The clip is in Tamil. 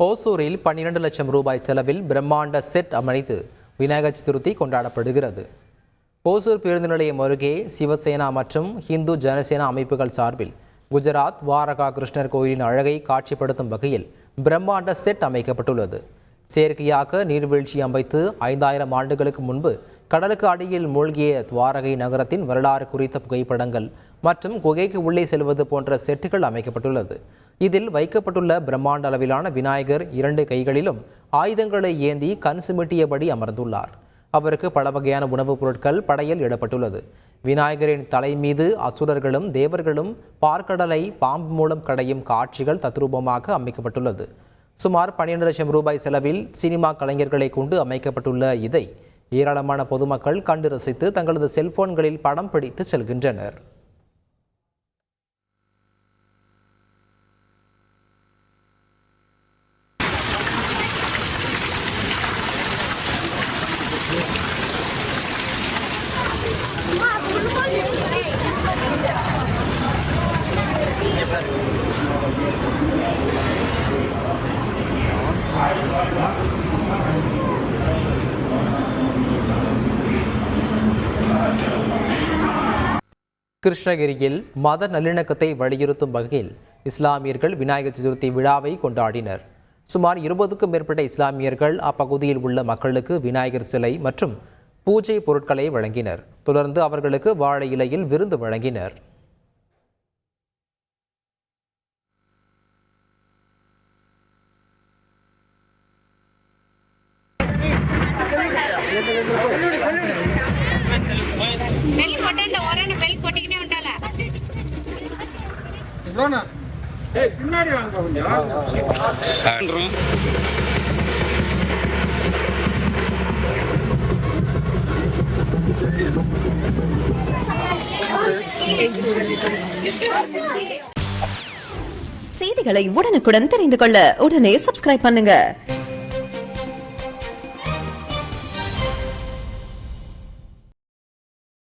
ஓசூரில் 12 லட்சம் ரூபாய் செலவில் பிரம்மாண்ட செட் அமைத்து விநாயகர் சதுர்த்தி கொண்டாடப்படுகிறது. ஓசூர் பேருந்து நிலையம் அருகே சிவசேனா மற்றும் இந்து ஜனசேனா அமைப்புகள் சார்பில் குஜராத் வாரகா கிருஷ்ணர் கோயிலின் அழகை காட்சிப்படுத்தும் வகையில் பிரம்மாண்ட செட் அமைக்கப்பட்டுள்ளது. செயற்கையாக நீர்வீழ்ச்சி அமைத்து 5000 ஆண்டுகளுக்கு முன்பு கடலுக்கு அடியில் மூழ்கிய துவாரகை நகரத்தின் வரலாறு குறித்த புகைப்படங்கள் மற்றும் குகைக்கு உள்ளே செல்வது போன்ற செட்டுகள் அமைக்கப்பட்டுள்ளது. இதில் வைக்கப்பட்டுள்ள பிரம்மாண்ட அளவிலான விநாயகர் 2 கைகளிலும் ஆயுதங்களை ஏந்தி கண் சிமிட்டியபடி அமர்ந்துள்ளார். அவருக்கு பல வகையான உணவுப் பொருட்கள் படையல் இடப்பட்டுள்ளது. விநாயகரின் தலை மீது அசுரர்களும் தேவர்களும் பார்க்கடலை பாம்பு மூலம் கடையும் காட்சிகள் தத்ரூபமாக அமைக்கப்பட்டுள்ளது. சுமார் 12 லட்சம் ரூபாய் செலவில் சினிமா கலைஞர்களை கொண்டு அமைக்கப்பட்டுள்ள இதை ஏராளமான பொதுமக்கள் கண்டு ரசித்து தங்களது செல்போன்களில் படம் பிடித்து செல்கின்றனர். கிருஷ்ணகிரியில் மத நல்லிணக்கத்தை வலியுறுத்தும் வகையில் இஸ்லாமியர்கள் விநாயகர் சதுர்த்தி விழாவை கொண்டாடினர். சுமார் 20க்கும் மேற்பட்ட இஸ்லாமியர்கள் அப்பகுதியில் உள்ள மக்களுக்கு விநாயகர் சிலை மற்றும் பூஜை பொருட்களை வழங்கினர். தொடர்ந்து அவர்களுக்கு வாழை இலையில் விருந்து வழங்கினர். செய்திகளை உடனுக்குடன் தெரிந்து கொள்ள உடனே சப்ஸ்கிரைப் பண்ணுங்க.